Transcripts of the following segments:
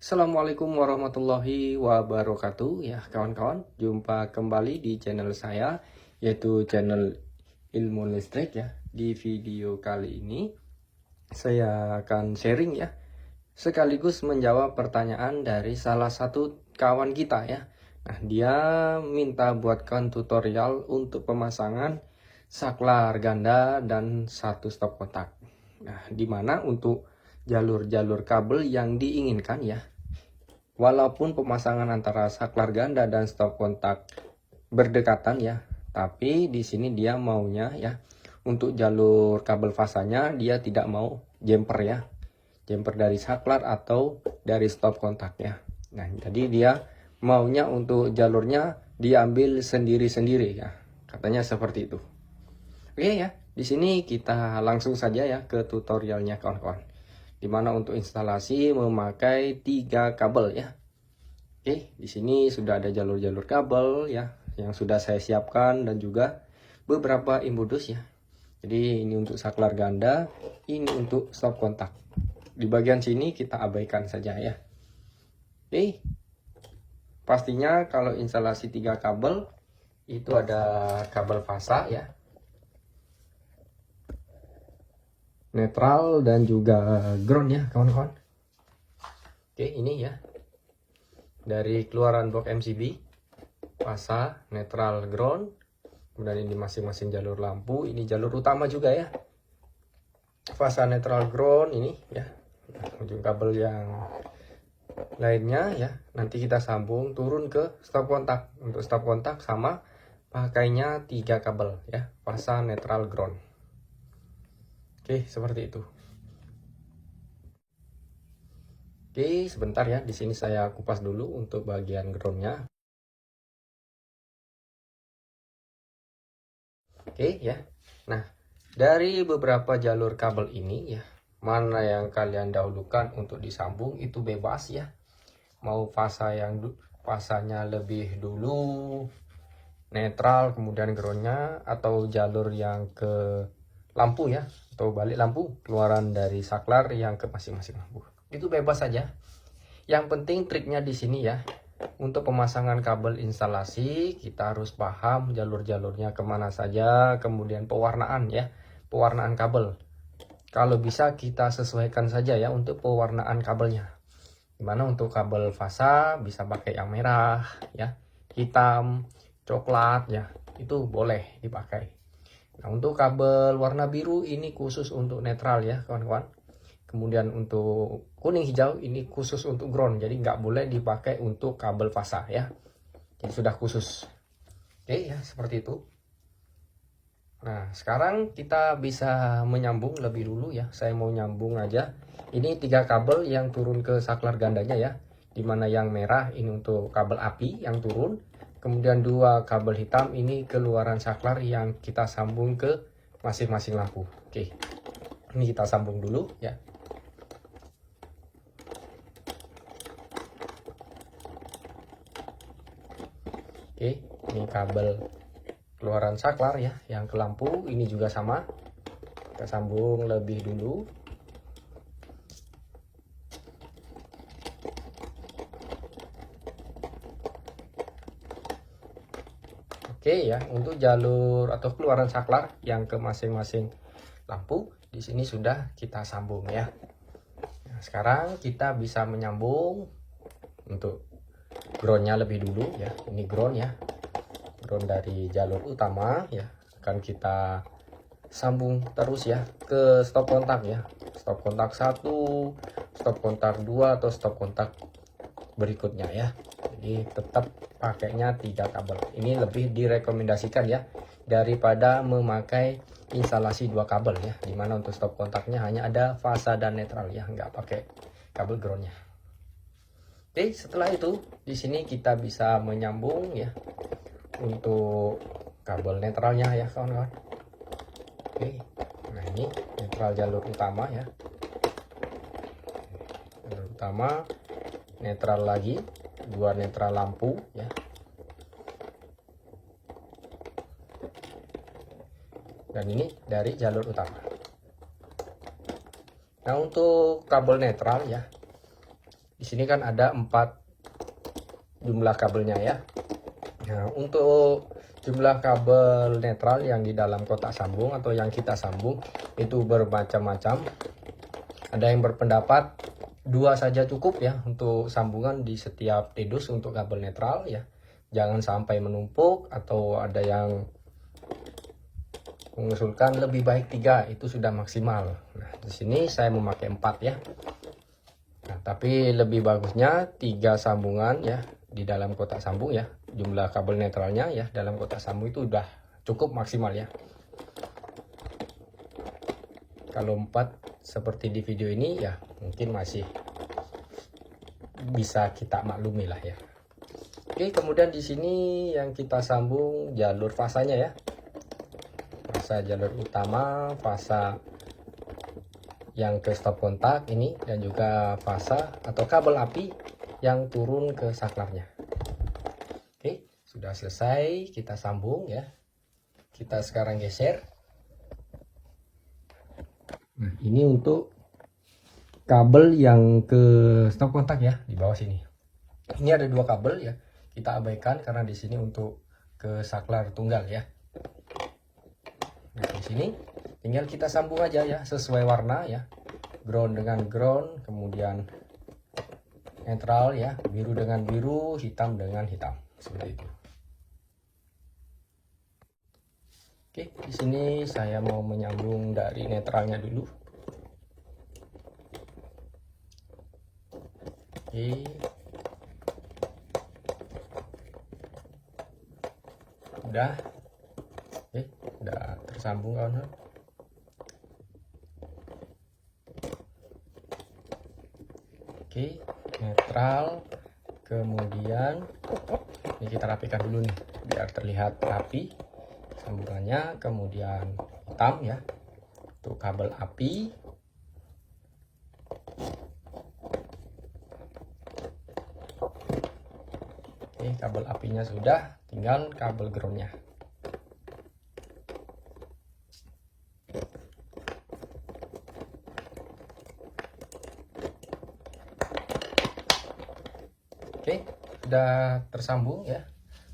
Assalamualaikum warahmatullahi wabarakatuh ya kawan-kawan, jumpa kembali di channel saya, yaitu channel ilmu listrik ya. Di video kali ini saya akan sharing ya, sekaligus menjawab pertanyaan dari salah satu kawan kita ya. Nah, dia minta buatkan tutorial untuk pemasangan saklar ganda dan satu stop kontak. Nah, dimana untuk jalur-jalur kabel yang diinginkan ya, walaupun pemasangan antara saklar ganda dan stop kontak berdekatan ya, tapi di sini dia maunya ya, untuk jalur kabel fasanya dia tidak mau jumper ya, jumper dari saklar atau dari stop kontak ya. Nah, jadi dia maunya untuk jalurnya diambil sendiri-sendiri ya, katanya seperti itu. Oke ya, di sini kita langsung saja ya ke tutorialnya kawan-kawan, dimana untuk instalasi memakai 3 kabel ya. Oke, di sini sudah ada jalur-jalur kabel ya yang sudah saya siapkan dan juga beberapa imbudus ya. Jadi ini untuk saklar ganda, ini untuk stop kontak. Di bagian sini kita abaikan saja ya. Oke. Pastinya kalau instalasi 3 kabel itu ada kabel fasa ya, netral dan juga ground ya kawan-kawan. Oke, ini ya dari keluaran box MCB, fasa, netral, ground. Kemudian ini masing-masing jalur lampu, ini jalur utama juga ya, fasa, netral, ground. Ini ya ujung kabel yang lainnya ya, nanti kita sambung turun ke stop kontak. Untuk stop kontak sama pakainya 3 kabel ya, fasa, netral, ground. Oke, seperti itu. Oke, sebentar ya, di sini saya kupas dulu untuk bagian groundnya. Oke ya. Nah, dari beberapa jalur kabel ini ya, mana yang kalian dahulukan untuk disambung itu bebas ya. Mau fasanya lebih dulu, netral kemudian groundnya, atau jalur yang ke lampu ya, atau balik lampu keluaran dari saklar yang ke masing-masing lampu, itu bebas saja. Yang penting triknya di sini ya, untuk pemasangan kabel instalasi kita harus paham jalur-jalurnya kemana saja, kemudian pewarnaan ya, pewarnaan kabel. Kalau bisa kita sesuaikan saja ya untuk pewarnaan kabelnya. Dimana untuk kabel fasa bisa pakai yang merah ya, hitam, coklat ya, itu boleh dipakai. Nah, untuk kabel warna biru ini khusus untuk netral ya kawan-kawan. Kemudian untuk kuning hijau ini khusus untuk ground, jadi nggak boleh dipakai untuk kabel fasa ya, jadi sudah khusus. Oke ya, seperti itu. Nah, sekarang kita bisa menyambung lebih dulu ya. Saya mau nyambung aja ini 3 kabel yang turun ke saklar gandanya ya, dimana yang merah ini untuk kabel api yang turun, kemudian 2 kabel hitam ini keluaran saklar yang kita sambung ke masing-masing lampu. Oke, ini kita sambung dulu ya. Oke, ini kabel keluaran saklar ya yang ke lampu, ini juga sama, kita sambung lebih dulu. Oke ya, untuk jalur atau keluaran saklar yang ke masing-masing lampu di sini sudah kita sambung ya. Nah, sekarang kita bisa menyambung untuk groundnya lebih dulu ya. Ini ground ya, ground dari jalur utama ya, akan kita sambung terus ya ke stop kontak ya, stop kontak 1, stop kontak 2, atau stop kontak berikutnya ya. Jadi tetap pakainya 3 kabel. Ini lebih direkomendasikan ya daripada memakai instalasi 2 kabel ya, dimana untuk stop kontaknya hanya ada fasa dan netral ya, nggak pakai kabel groundnya. Oke, setelah itu di sini kita bisa menyambung ya untuk kabel netralnya ya kawan-kawan. Oke, nah ini netral jalur utama ya, jalur utama, netral lagi, 2 netral lampu ya. Dan ini dari jalur utama. Nah, untuk kabel netral ya, Di sini kan ada 4 jumlah kabelnya ya. Nah, untuk jumlah kabel netral yang di dalam kotak sambung atau yang kita sambung itu bermacam-macam. Ada yang berpendapat 2 saja cukup ya untuk sambungan di setiap TDUS untuk kabel netral ya. Jangan sampai menumpuk, atau ada yang mengusulkan lebih baik 3, itu sudah maksimal. Nah, di sini saya memakai 4 ya. Nah, tapi lebih bagusnya 3 sambungan ya di dalam kotak sambung ya. Jumlah kabel netralnya ya dalam kotak sambung itu udah cukup maksimal ya. Kalau 4 seperti di video ini ya mungkin masih bisa kita maklumi lah ya. Oke, kemudian di sini yang kita sambung jalur fasanya ya. Fasa jalur utama, fasa yang ke stop kontak ini, dan juga fasa atau kabel api yang turun ke saklarnya. Oke, sudah selesai kita sambung ya. Kita sekarang geser. Nah, ini untuk kabel yang ke stop kontak ya, di bawah sini. Ini ada 2 kabel ya. Kita abaikan karena di sini untuk ke saklar tunggal ya. Nah, di sini tinggal kita sambung aja ya sesuai warna ya. Ground dengan ground, kemudian netral ya, biru dengan biru, hitam dengan hitam, seperti itu. Oke, di sini saya mau menyambung dari netralnya dulu. Oke. Udah. Oke, udah tersambung kawan. Oke, netral. Kemudian ini kita rapikan dulu nih biar terlihat rapi sambungannya. Kemudian hitam ya untuk kabel api. Oke, kabel apinya sudah, tinggal kabel groundnya. Oke, sudah tersambung ya.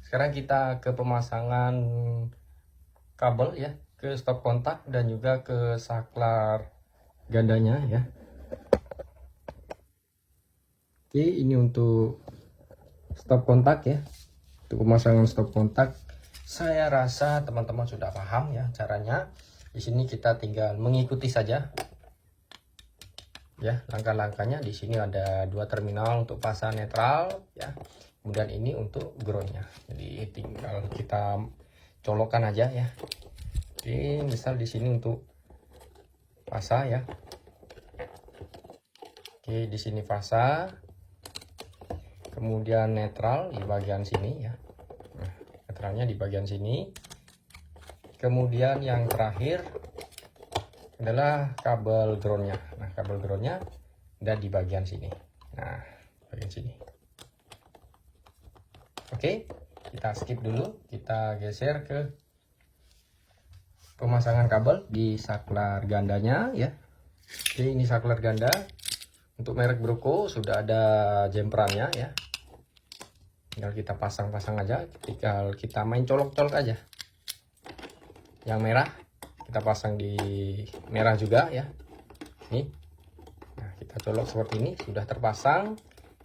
Sekarang kita ke pemasangan kabel ya, ke stop kontak dan juga ke saklar gandanya ya. Oke, ini untuk stop kontak ya. Untuk pemasangan stop kontak, saya rasa teman-teman sudah paham ya caranya. Di sini kita tinggal mengikuti saja ya langkah-langkahnya. Di sini ada 2 terminal untuk fasa netral ya, kemudian ini untuk groundnya. Jadi tinggal kita colokkan aja ya. Oke, misal di sini untuk fasa ya. Oke, di sini fasa, kemudian netral di bagian sini ya. Nah, netralnya di bagian sini. Kemudian yang terakhir adalah kabel groundnya. Nah, kabel groundnya ada di bagian sini. Nah, bagian sini. Oke, kita skip dulu. Kita geser ke pemasangan kabel di saklar gandanya ya. Oke, ini saklar ganda. Untuk merek Broco sudah ada jemperannya ya. Tinggal kita pasang-pasang aja. Tinggal kita main colok-colok aja. Yang merah kita pasang di merah juga ya. Nih. Nah, kita colok seperti ini, sudah terpasang.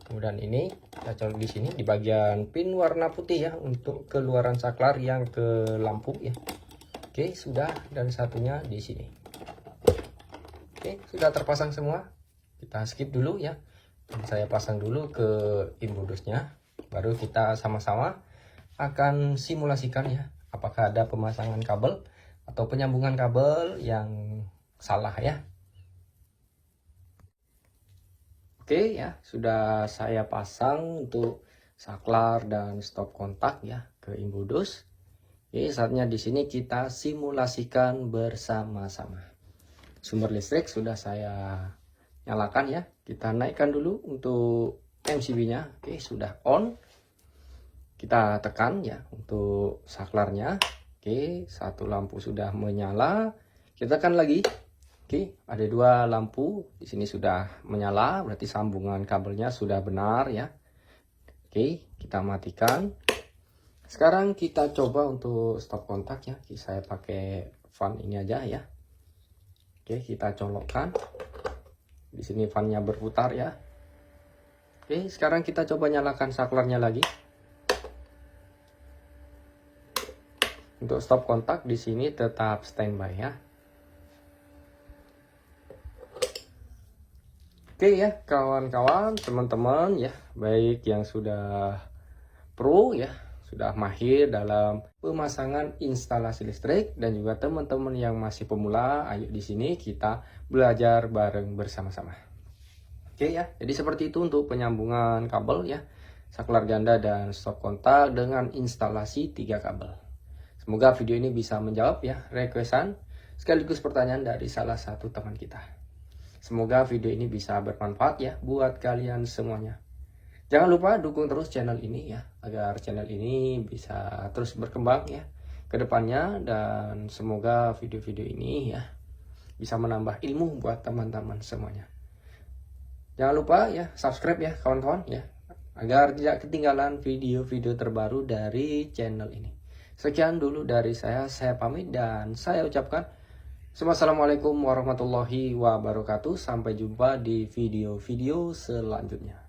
Kemudian ini kita colok di sini di bagian pin warna putih ya untuk keluaran saklar yang ke lampu ya. Oke, sudah, dan satunya di sini. Oke, sudah terpasang semua. Kita skip dulu ya. Dan saya pasang dulu ke inbudusnya. Baru kita sama-sama akan simulasikan ya apakah ada pemasangan kabel atau penyambungan kabel yang salah ya. Oke ya, sudah saya pasang untuk saklar dan stop kontak ya ke inbudus. Oke, saatnya di sini kita simulasikan bersama-sama. Sumber listrik sudah saya nyalakan ya. Kita naikkan dulu untuk MCB-nya. Oke, sudah on. Kita tekan ya untuk saklarnya. Oke, satu lampu sudah menyala. Kita tekan lagi. Oke, ada dua lampu di sini sudah menyala, berarti sambungan kabelnya sudah benar ya. Oke, kita matikan. Sekarang kita coba untuk stop kontak ya. Saya pakai fan ini aja ya. Oke, kita colokkan. Di sini fannya berputar ya. Oke, sekarang kita coba nyalakan saklarnya lagi. Untuk stop kontak di sini tetap standby ya. Oke ya, kawan-kawan, teman-teman ya, baik yang sudah pro ya, sudah mahir dalam pemasangan instalasi listrik, dan juga teman-teman yang masih pemula, ayo di sini kita belajar bareng bersama-sama. Oke ya, jadi seperti itu untuk penyambungan kabel ya, saklar ganda dan stop kontak dengan instalasi 3 kabel. Semoga video ini bisa menjawab ya requestan sekaligus pertanyaan dari salah satu teman kita. Semoga video ini bisa bermanfaat ya buat kalian semuanya. Jangan lupa dukung terus channel ini ya, agar channel ini bisa terus berkembang ya ke depannya, dan semoga video-video ini ya bisa menambah ilmu buat teman-teman semuanya. Jangan lupa ya subscribe ya kawan-kawan ya, agar tidak ketinggalan video-video terbaru dari channel ini. Sekian dulu dari saya pamit dan saya ucapkan Assalamualaikum warahmatullahi wabarakatuh. Sampai jumpa di video-video selanjutnya.